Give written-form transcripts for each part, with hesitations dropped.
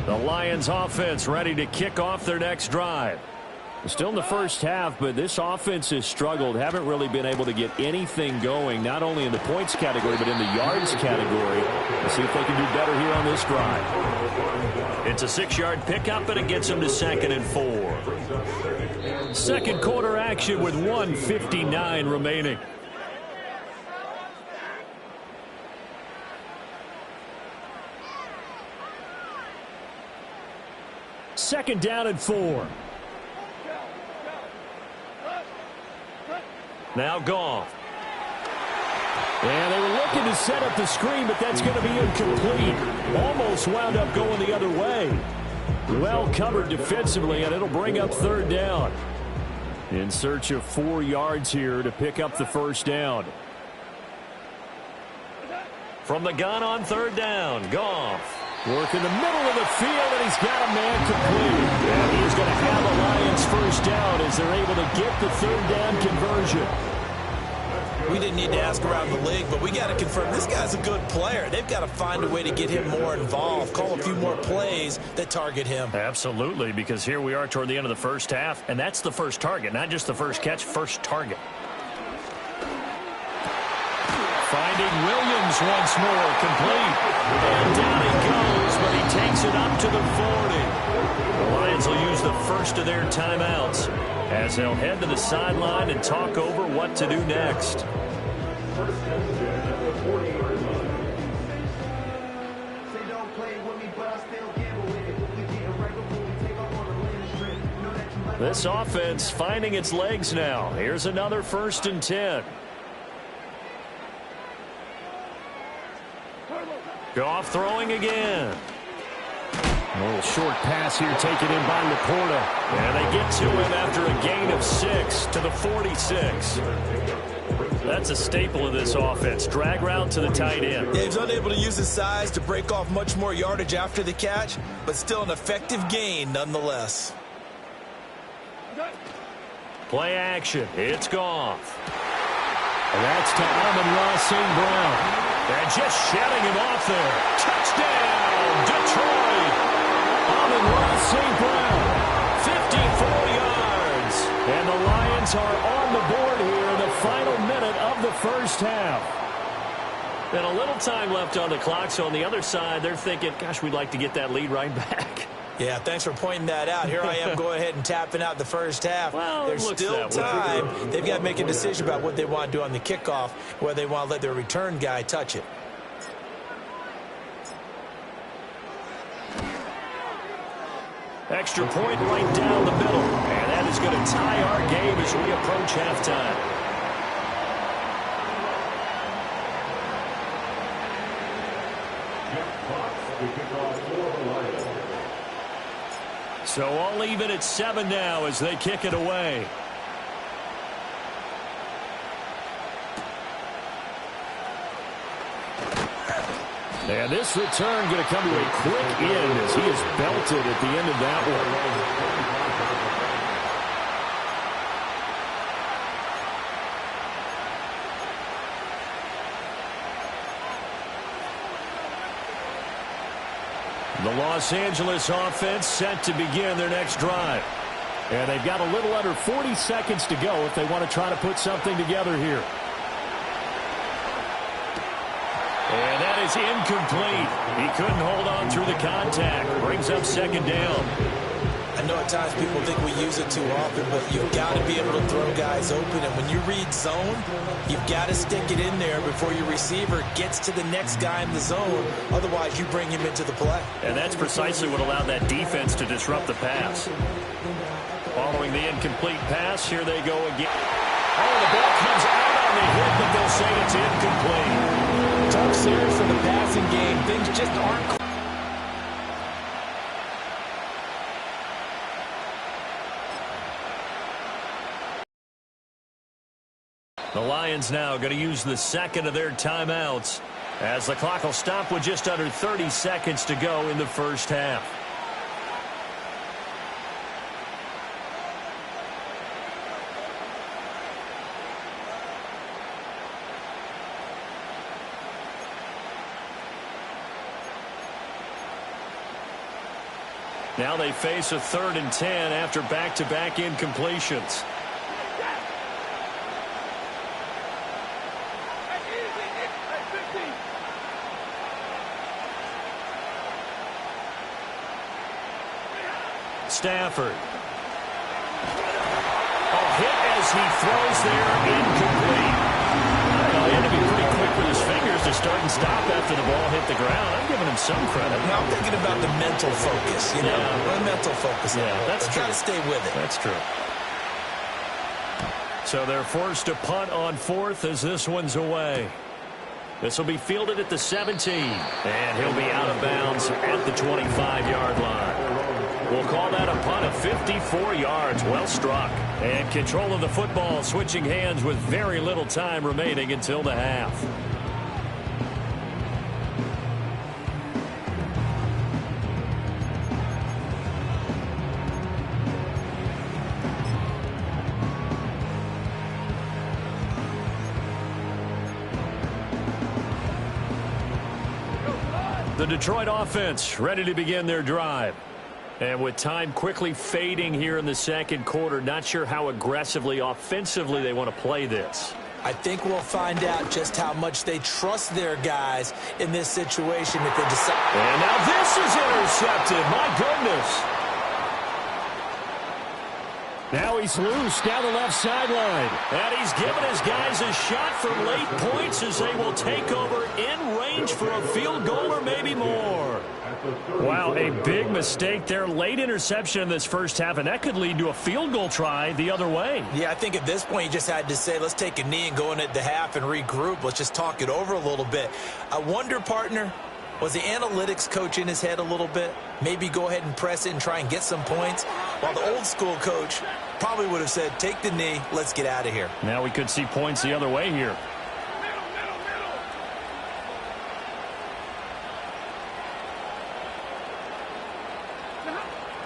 The Lions offense ready to kick off their next drive. Still in the first half, but this offense has struggled. Haven't really been able to get anything going, not only in the points category, but in the yards category. Let's see if they can do better here on this drive. It's a 6-yard pickup, and it gets them to 2nd and 4. Second quarter action with 1:59 remaining. Second down and 4. Now Goff. And they were looking to set up the screen, but that's going to be incomplete. Almost wound up going the other way. Well covered defensively, and it'll bring up 3rd down. In search of 4 yards here to pick up the first down. From the gun on 3rd down, Goff. Work in the middle of the field, and he's got a man complete. And he's going to have a Lions first down as they're able to get the 3rd down conversion. We didn't need to ask around the league, but we got to confirm this guy's a good player. They've got to find a way to get him more involved, call a few more plays that target him. Absolutely, because here we are toward the end of the first half, and that's the first target, not just the first catch, first target. Finding Williams once more, complete. And down he goes, but he takes it up to the 40. The Lions will use the first of their timeouts as they'll head to the sideline and talk over what to do next. This offense finding its legs now. Here's another 1st and 10. Goff throwing again. A little short pass here taken in by Laporta. And they get to him after a gain of 6 to the 46. That's a staple of this offense. Drag route to the tight end. Yeah, he's unable to use his size to break off much more yardage after the catch, but still an effective gain nonetheless. Play action. It's Goff. And that's to Amon-Ra St. Brown. And just shutting him off there. Touchdown, Detroit. Amon-Ra St. Brown, 54 yards. And the Lions are on the board here in the final minute of the first half. And a little time left on the clock, so on the other side, they're thinking, gosh, we'd like to get that lead right back. Yeah, thanks for pointing that out. Here I am going ahead and tapping out the first half. Well, there's still time. They've got to make a decision about what they want to do on the kickoff, whether they want to let their return guy touch it. Extra point right down the middle. And that is going to tie our game as we approach halftime. So all even at 7 now as they kick it away. And this return going to come to a quick end as he is belted at the end of that one. The Los Angeles offense set to begin their next drive. And they've got a little under 40 seconds to go if they want to try to put something together here. And that is incomplete. He couldn't hold on through the contact. Brings up 2nd down. I know at times people think we use it too often, but you've got to be able to throw guys open. And when you read zone, you've got to stick it in there before your receiver gets to the next guy in the zone. Otherwise, you bring him into the play. And that's precisely what allowed that defense to disrupt the pass. Following the incomplete pass, here they go again. Oh, the ball comes out on the hit, but they'll say it's incomplete. Tough series for the passing game. Things just aren't. The Lions now going to use the second of their timeouts as the clock will stop with just under 30 seconds to go in the first half. Now they face a 3rd and 10 after back-to-back incompletions. Stafford. A hit as he throws there, incomplete. He had to be pretty quick with his fingers to start and stop after the ball hit the ground. I'm giving him some credit. Now I'm thinking about the mental focus, you know. The mental focus. Yeah, that's true. Got to stay with it. That's true. So they're forced to punt on 4th as this one's away. This will be fielded at the 17. And he'll be out of bounds at the 25-yard line. We'll call that a punt of 54 yards. Well struck. And control of the football switching hands with very little time remaining until the half. The Detroit offense ready to begin their drive. And with time quickly fading here in the second quarter, not sure how aggressively, offensively they want to play this. I think we'll find out just how much they trust their guys in this situation if they decide. And now this is intercepted. My goodness. Now he's loose down the left sideline. And he's given his guys a shot from late points as they will take over in range for a field goal or maybe more. Wow, a big mistake there. Late interception in this first half, and that could lead to a field goal try the other way. Yeah, I think at this point you just had to say, let's take a knee and go in at the half and regroup. Let's just talk it over a little bit. I wonder, partner, was the analytics coach in his head a little bit? Maybe go ahead and press it and try and get some points? While the old school coach probably would have said, take the knee, let's get out of here. Now we could see points the other way here.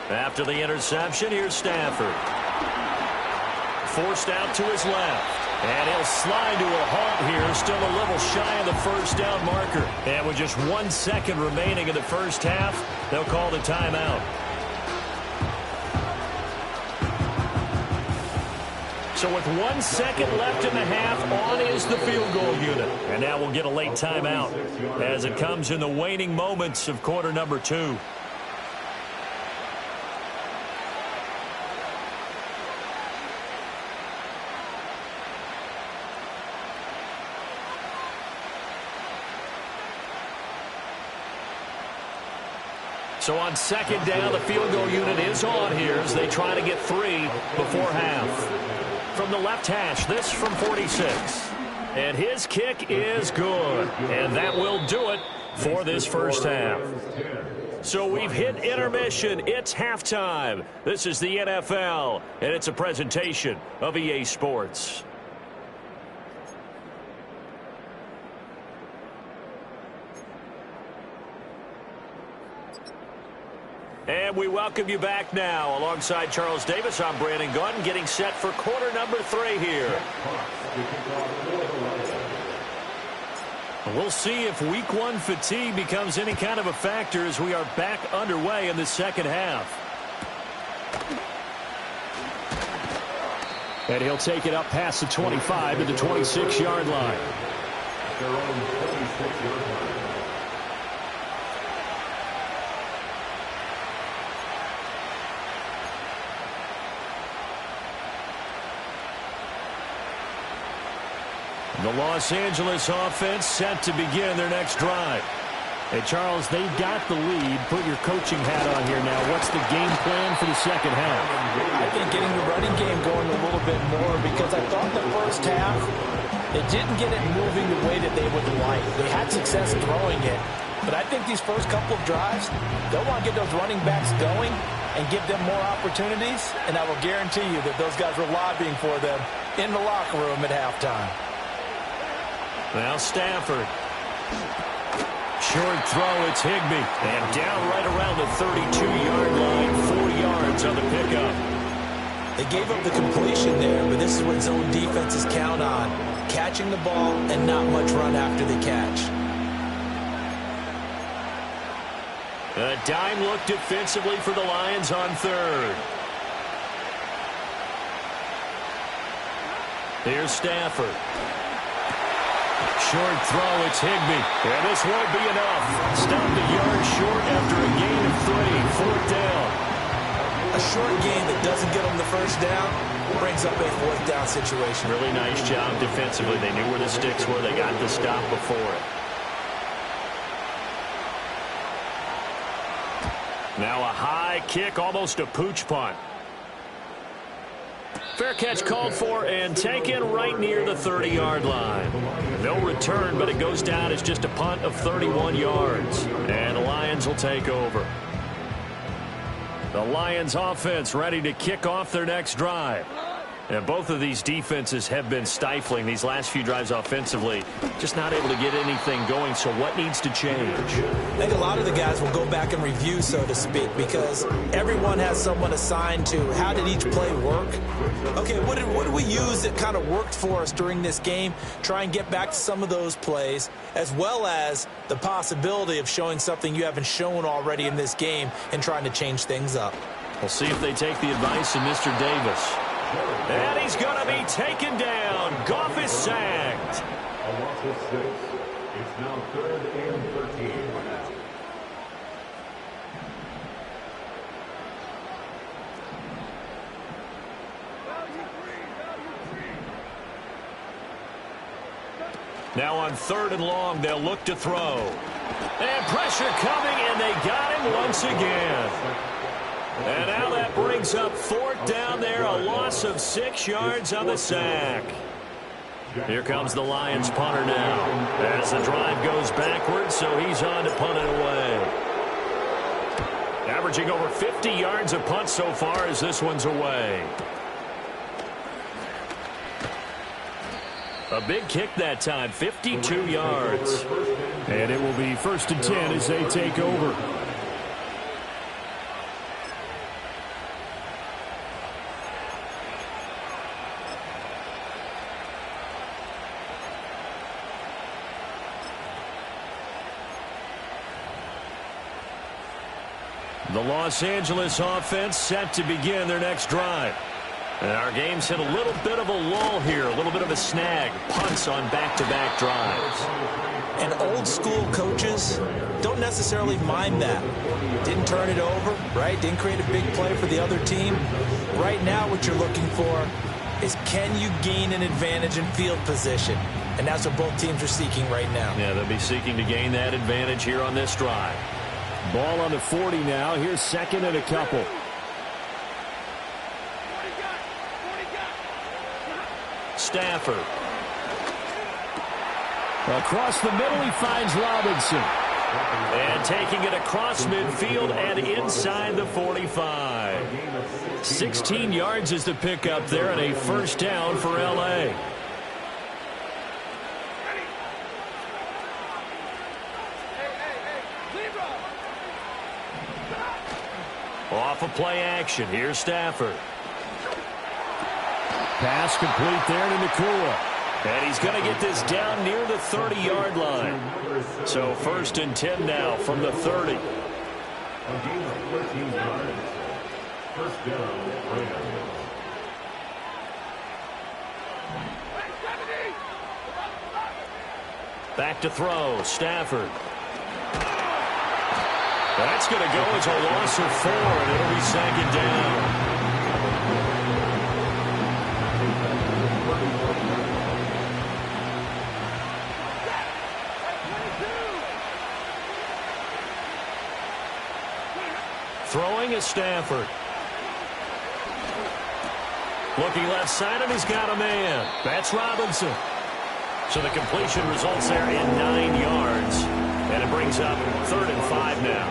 After the interception, here's Stafford. Forced out to his left. And he'll slide to a halt here, still a little shy of the first down marker. And with just 1 second remaining in the first half, they'll call the timeout. So with 1 second left in the half, on is the field goal unit. And now we'll get a late timeout as it comes in the waning moments of quarter number 2. So on second down, the field goal unit is on here as they try to get 3 before half. From the left hash, this from 46. And his kick is good. And that will do it for this first half. So we've hit intermission. It's halftime. This is the NFL, and it's a presentation of EA Sports. And we welcome you back now. Alongside Charles Davis, I'm Brandon Gordon, getting set for quarter number 3 here. We'll see if week 1 fatigue becomes any kind of a factor as we are back underway in the second half. And he'll take it up past the 25 to the 26-yard line. Their own 26-yard line. The Los Angeles offense set to begin their next drive. Hey, Charles, they've got the lead. Put your coaching hat on here now. What's the game plan for the second half? I think getting the running game going a little bit more because I thought the first half, they didn't get it moving the way that they would like. They had success throwing it. But I think these first couple of drives, they'll want to get those running backs going and give them more opportunities. And I will guarantee you that those guys were lobbying for them in the locker room at halftime. Now Stafford. Short throw, it's Higbee. And down right around the 32-yard line, 4 yards on the pickup. They gave up the completion there, but this is what zone defenses count on. Catching the ball and not much run after the catch. A dime look defensively for the Lions on third. Here's Stafford. Short throw, it's Higbee. And this won't be enough. Stopped a yard short after a gain of 3. Fourth down. A short gain that doesn't get them the first down brings up a fourth down situation. Really nice job defensively. They knew where the sticks were. They got the stop before it. Now a high kick, almost a pooch punt. Fair catch called for and taken right near the 30-yard line. No return, but it goes down as just a punt of 31 yards. And the Lions will take over. The Lions offense ready to kick off their next drive. And both of these defenses have been stifling these last few drives offensively. Just not able to get anything going, so what needs to change? I think a lot of the guys will go back and review, so to speak, because everyone has someone assigned to how did each play work. Okay, what did we use that kind of worked for us during this game? Try and get back to some of those plays, as well as the possibility of showing something you haven't shown already in this game and trying to change things up. We'll see if they take the advice of Mr. Davis. And he's going to be taken down. Goff is sacked. A loss of 6. It's now 3rd and 13. Now on 3rd and long, they'll look to throw. And pressure coming, and they got him once again. And now that brings up 4th down there, a loss of 6 yards on the sack. Here comes the Lions punter now as the drive goes backwards, so he's on to punt it away. Averaging over 50 yards a punt so far as this one's away. A big kick that time, 52 yards. And it will be 1st and 10 as they take over. The Los Angeles offense set to begin their next drive. And our game's hit a little bit of a lull here, a little bit of a snag. Punts on back-to-back drives. And old-school coaches don't necessarily mind that. Didn't turn it over, right? Didn't create a big play for the other team. Right now what you're looking for is can you gain an advantage in field position? And that's what both teams are seeking right now. Yeah, they'll be seeking to gain that advantage here on this drive. Ball on the 40 now. Here's 2nd and a couple. Stafford. Across the middle, he finds Robinson. And taking it across midfield and inside the 45. 16 yards is the pickup there and a 1st down for L.A. Off of play action. Here's Stafford. Pass complete there to Nakua. And he's going to get this down near the 30-yard line. So 1st and 10 now from the 30. A gain of 13 yards. 1st down, Rams. Back to throw. Stafford. That's going to go as a loss of 4, and it'll be 2nd down. Throwing is Stafford. Looking left side, and he's got a man. That's Robinson. So the completion results there in 9 yards. And it brings up 3rd and 5 now.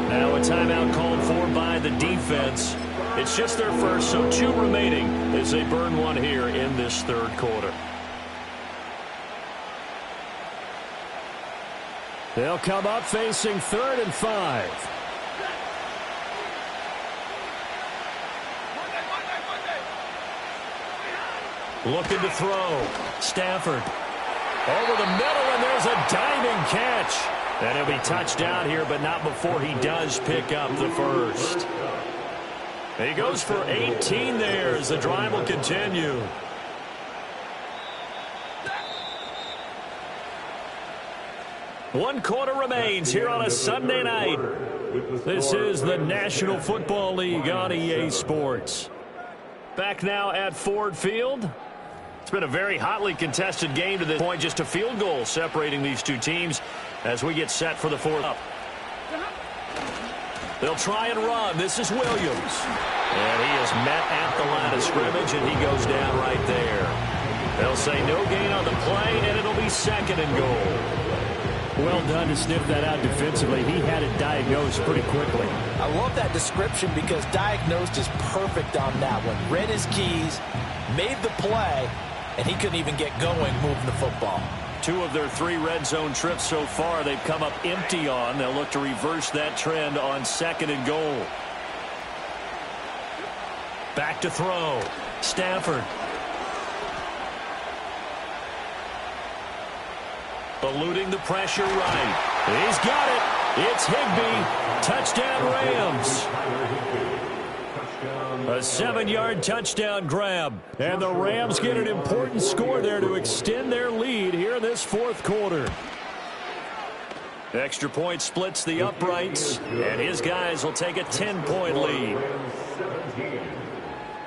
Now a timeout called for by the defense. It's just their first, so 2 remaining as they burn one here in this 3rd quarter. They'll come up facing 3rd and 5. Looking to throw. Stafford. Over the middle, and there's a diving catch. And he'll be touched out here, but not before he does pick up the first. He goes for 18 there as the drive will continue. One quarter remains here on a Sunday night. This is the National Football League on EA Sports. Back now at Ford Field. It's been a very hotly contested game to this point. Just a field goal separating these two teams as we get set for the fourth up. They'll try and run. This is Williams. And he is met at the line of scrimmage, and he goes down right there. They'll say no gain on the play, and it'll be second and goal. Well done to sniff that out defensively. He had it diagnosed pretty quickly. I love that description because diagnosed is perfect on that one. Read his keys, made the play, and he couldn't even get going moving the football. 2 of their 3 red zone trips so far they've come up empty on. They'll look to reverse that trend on second and goal. Back to throw. Stafford. Eluding the pressure right. He's got it. It's Higbee. Touchdown Rams. A 7-yard touchdown grab. And the Rams get an important score there to extend their lead here in this fourth quarter. Extra point splits the uprights. And his guys will take a 10-point lead.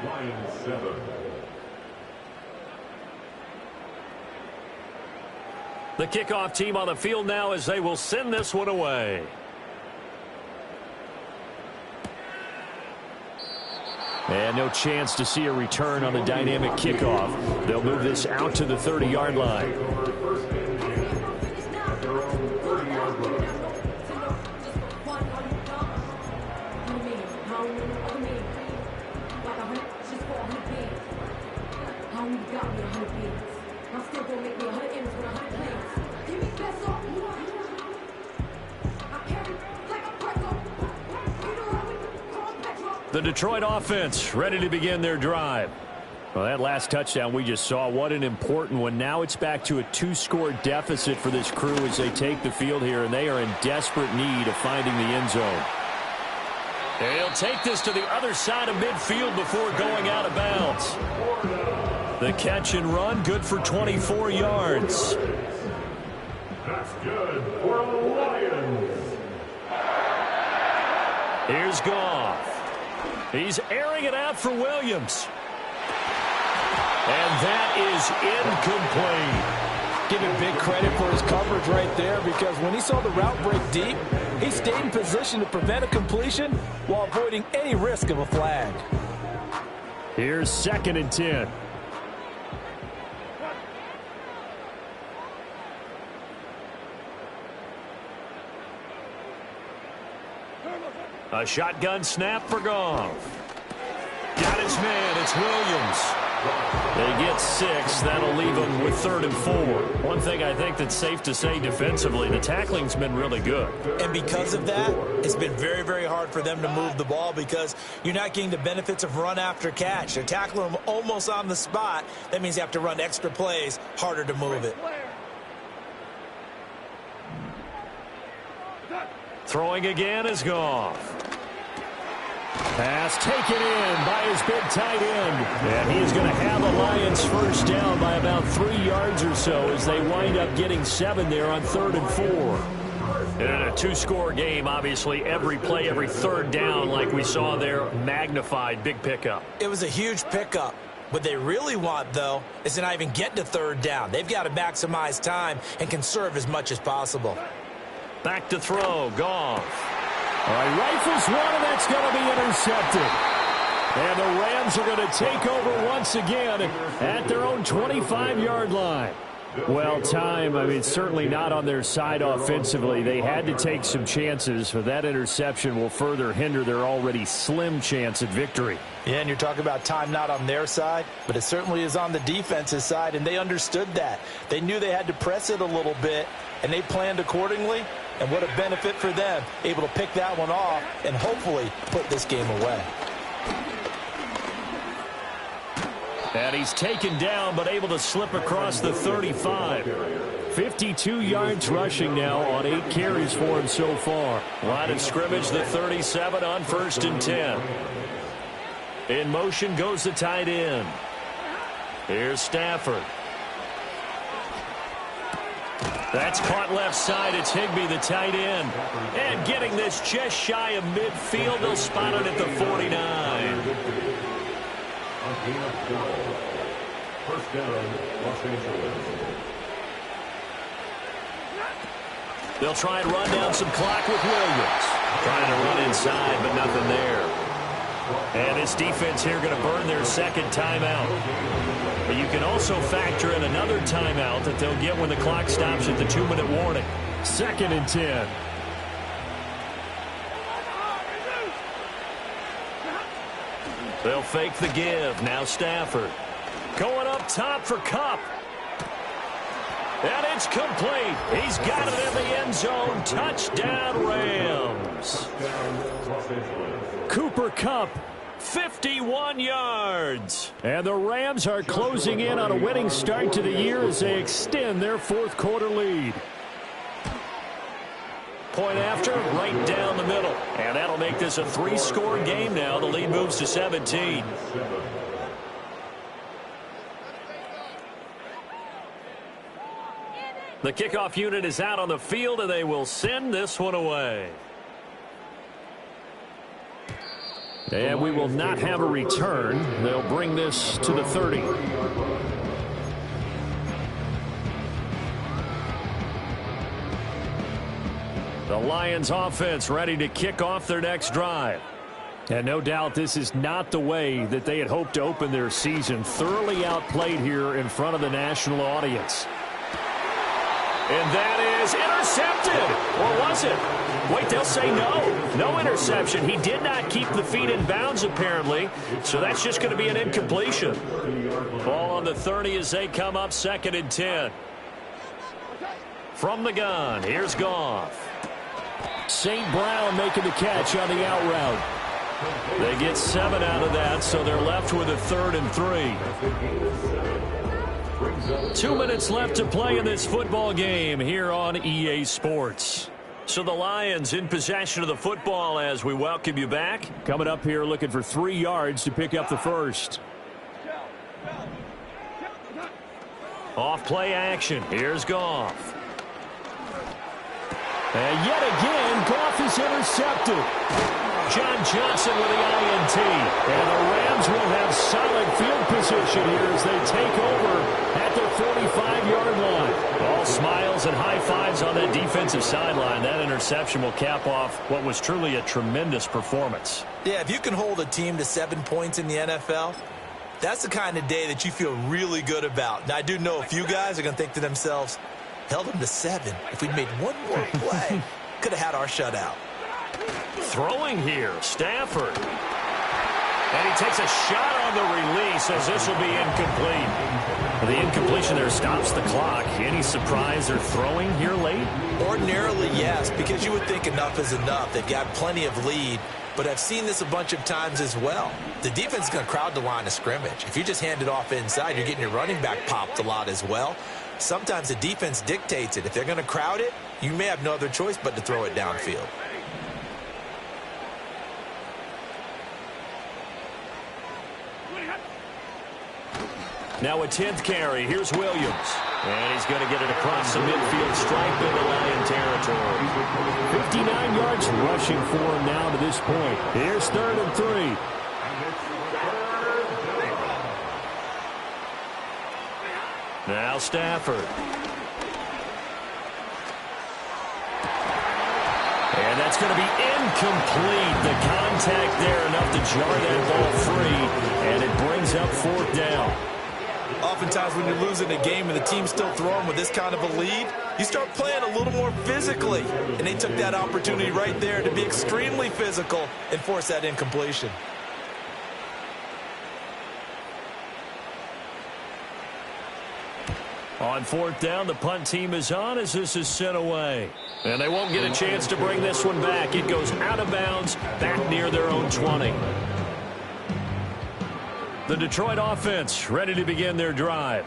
Lions 7. The kickoff team on the field now as they will send this one away. And no chance to see a return on the dynamic kickoff. They'll move this out to the 30-yard line. The Detroit offense ready to begin their drive. Well, that last touchdown we just saw, what an important one. Now it's back to a 2-score deficit for this crew as they take the field here, and they are in desperate need of finding the end zone. And he'll take this to the other side of midfield before going out of bounds. The catch and run, good for 24 yards. That's good for the Lions. Here's Goff. He's airing it out for Williams. And that is incomplete. Give him big credit for his coverage right there because when he saw the route break deep, he stayed in position to prevent a completion while avoiding any risk of a flag. Here's 2nd and 10. A shotgun snap for Goff. Got his man. It's Williams. They get 6. That'll leave them with 3rd and 4. One thing I think that's safe to say defensively, the tackling's been really good. And because of that, it's been very, very hard for them to move the ball because you're not getting the benefits of run after catch. They're tackling them almost on the spot. That means you have to run extra plays, harder to move it. Throwing again is Goff. Pass taken in by his big tight end. And he's going to have a Lions first down by about 3 yards or so as they wind up getting 7 there on 3rd and 4. And a 2-score game, obviously, every play, every 3rd down like we saw there, magnified, big pickup. It was a huge pickup. What they really want, though, is to not even get to 3rd down. They've got to maximize time and conserve as much as possible. Back to throw, Goff. All right, rifles one, and that's going to be intercepted. And the Rams are going to take over once again at their own 25-yard line. Well, time, I mean, certainly not on their side offensively. They had to take some chances, but that interception will further hinder their already slim chance at victory. Yeah, and you're talking about time not on their side, but it certainly is on the defense's side, and they understood that. They knew they had to press it a little bit, and they planned accordingly. And what a benefit for them, able to pick that one off and hopefully put this game away. And he's taken down but able to slip across the 35. 52 yards rushing now on 8 carries for him so far. Line of scrimmage, the 37 on 1st and 10. In motion goes the tight end. Here's Stafford. That's caught left side. It's Higbee, the tight end. And getting this just shy of midfield. They'll spot it at the 49. First down, Los Angeles. They'll try and run down some clock with Williams. Trying to run inside, but nothing there. And this defense here going to burn their second timeout. But you can also factor in another timeout that they'll get when the clock stops at the 2-minute warning. 2nd and 10. They'll fake the give. Now Stafford. Going up top for Kupp. And it's complete. He's got it in the end zone. Touchdown, Rams. Cooper Kupp, 51 yards. and the Rams are closing in on a winning start to the year as they extend their 4th quarter lead. Point after, right down the middle. And that'll make this a 3-score game now. The lead moves to 17. The kickoff unit is out on the field, and they will send this one away. And we will not have a return. They'll bring this to the 30. The Lions offense ready to kick off their next drive. And no doubt this is not the way that they had hoped to open their season. Thoroughly outplayed here in front of the national audience. And that is intercepted. Or was it? Wait, they'll say no. No interception. He did not keep the feet in bounds, apparently. So that's just going to be an incompletion. Ball on the 30 as they come up 2nd and 10. From the gun, here's Goff. St. Brown making the catch on the out route. They get 7 out of that, so they're left with a 3rd and 3. 2 minutes left to play in this football game here on EA Sports. So the Lions in possession of the football as we welcome you back. Coming up here looking for 3 yards to pick up the first. Off play action. Here's Goff. And yet again, Goff is intercepted. John Johnson with the INT. And the Rams will have solid field position here as they take over at their 45-yard line. All smiles and high fives on that defensive sideline. That interception will cap off what was truly a tremendous performance. Yeah, if you can hold a team to 7 points in the NFL, that's the kind of day that you feel really good about. Now, I do know a few guys are going to think to themselves, held them to 7. If we'd made one more play, could have had our shutout. Throwing here, Stafford. And he takes a shot on the release as this will be incomplete. The incompletion there stops the clock. Any surprise they're throwing here late? Ordinarily, yes, because you would think enough is enough. They've got plenty of lead, but I've seen this a bunch of times as well. The defense is going to crowd the line of scrimmage. If you just hand it off inside, you're getting your running back popped a lot as well. Sometimes the defense dictates it. If they're going to crowd it, you may have no other choice but to throw it downfield. Now a 10th carry. Here's Williams. And he's going to get it across the midfield stripe into Lion territory. 59 yards rushing for him now to this point. Here's 3rd and 3. Now Stafford. And that's going to be incomplete. The contact there enough to jar that ball free. And it brings up 4th down. Oftentimes when you're losing a game and the team's still throwing with this kind of a lead, you start playing a little more physically. And they took that opportunity right there to be extremely physical and force that incompletion. On 4th down, the punt team is on as this is sent away. And they won't get a chance to bring this one back. It goes out of bounds back near their own 20. The Detroit offense ready to begin their drive.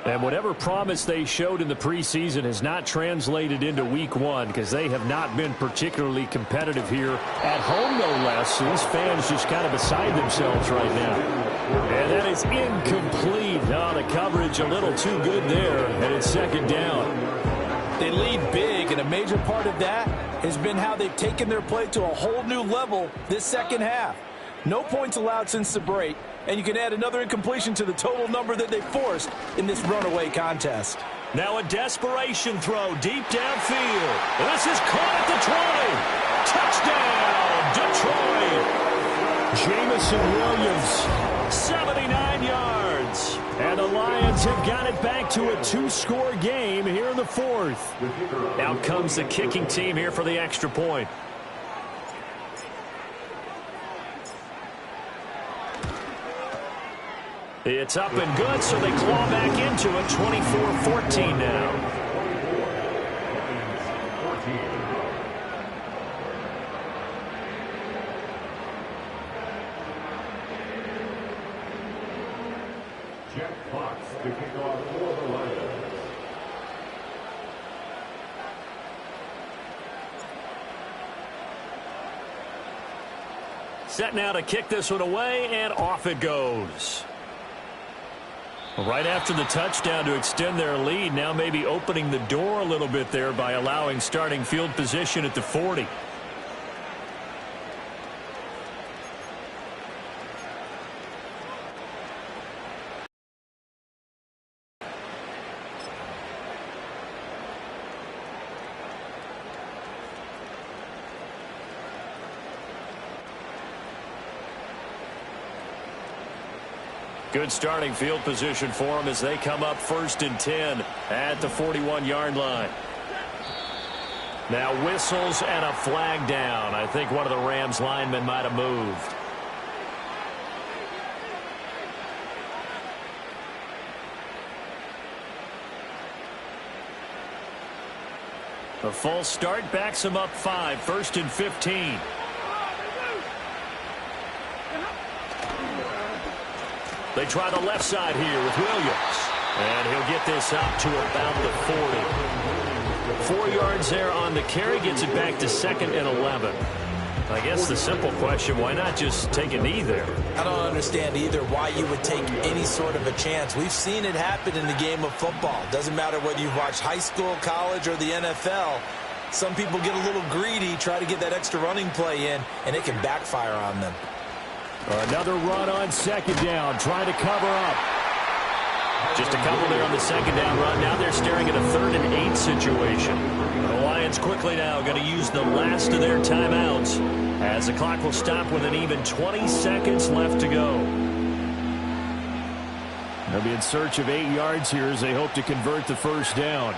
And whatever promise they showed in the preseason has not translated into week one because they have not been particularly competitive here at home, no less. These fans just kind of beside themselves right now. And that is incomplete. Oh, the coverage a little too good there, and it's second down. They lead big, and a major part of that has been how they've taken their play to a whole new level this second half. No points allowed since the break, and you can add another incompletion to the total number that they forced in this runaway contest. Now a desperation throw deep downfield. This is caught at the 20. Touchdown, Detroit. Jamison Williams, 79 yards. and the Lions have got it back to a two-score game here in the fourth. Out comes the kicking team here for the extra point. It's up and good, so they claw back into it. 24-14 now. Jack Fox to kick off for the Lions. Set now to kick this one away, and off it goes. Right after the touchdown to extend their lead, now maybe opening the door a little bit there by allowing starting field position at the 40. Good starting field position for them as they come up 1st and 10 at the 41-yard line. Now whistles and a flag down. I think one of the Rams linemen might have moved. A false start backs them up 5, 1st and 15. They try the left side here with Williams. And he'll get this out to about the 40. 4 yards there on the carry. Gets it back to 2nd and 11. I guess the simple question, why not just take a knee there? I don't understand either why you would take any sort of a chance. We've seen it happen in the game of football. Doesn't matter whether you watch high school, college, or the NFL. Some people get a little greedy, try to get that extra running play in, and it can backfire on them. Another run on 2nd down, trying to cover up. Just a couple there on the 2nd down run. Now they're staring at a 3rd and 8 situation. The Lions quickly now going to use the last of their timeouts as the clock will stop with an even 20 seconds left to go. They'll be in search of 8 yards here as they hope to convert the 1st down.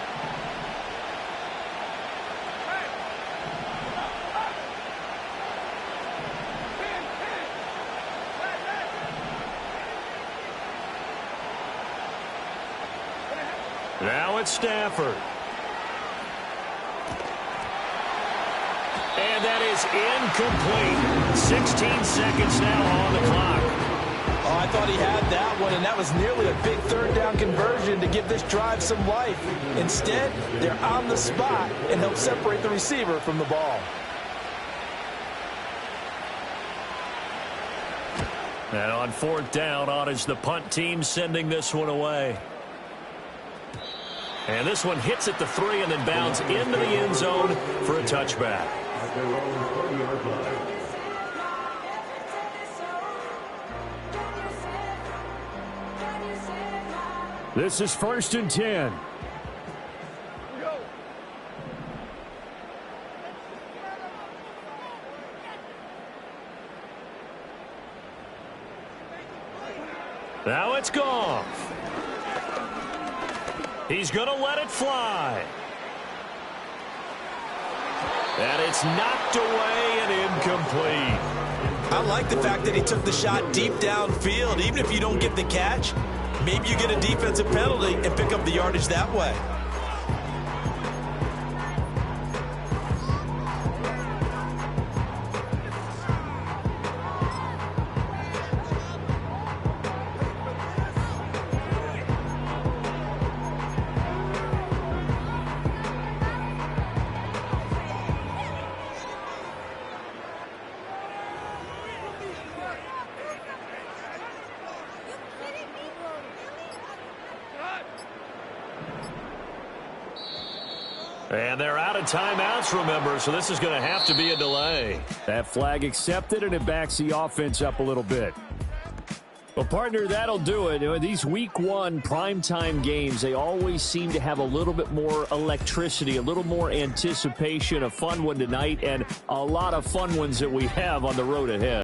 Now it's Stafford. And that is incomplete. 16 seconds now on the clock. Oh, I thought he had that one, and that was nearly a big 3rd down conversion to give this drive some life. Instead, they're on the spot and help separate the receiver from the ball. And on 4th down, on is the punt team sending this one away. And this one hits at the 3 and then bounds into the end zone for a touchback. This is 1st and 10. Now it's Goff. He's going to let it fly. And it's knocked away and incomplete. I like the fact that he took the shot deep downfield. Even if you don't get the catch, maybe you get a defensive penalty and pick up the yardage that way. And they're out of timeouts, remember, so this is going to have to be a delay. That flag accepted, and it backs the offense up a little bit. Well, partner, that'll do it. These Week 1 primetime games, they always seem to have a little bit more electricity, a little more anticipation. A fun one tonight, and a lot of fun ones that we have on the road ahead.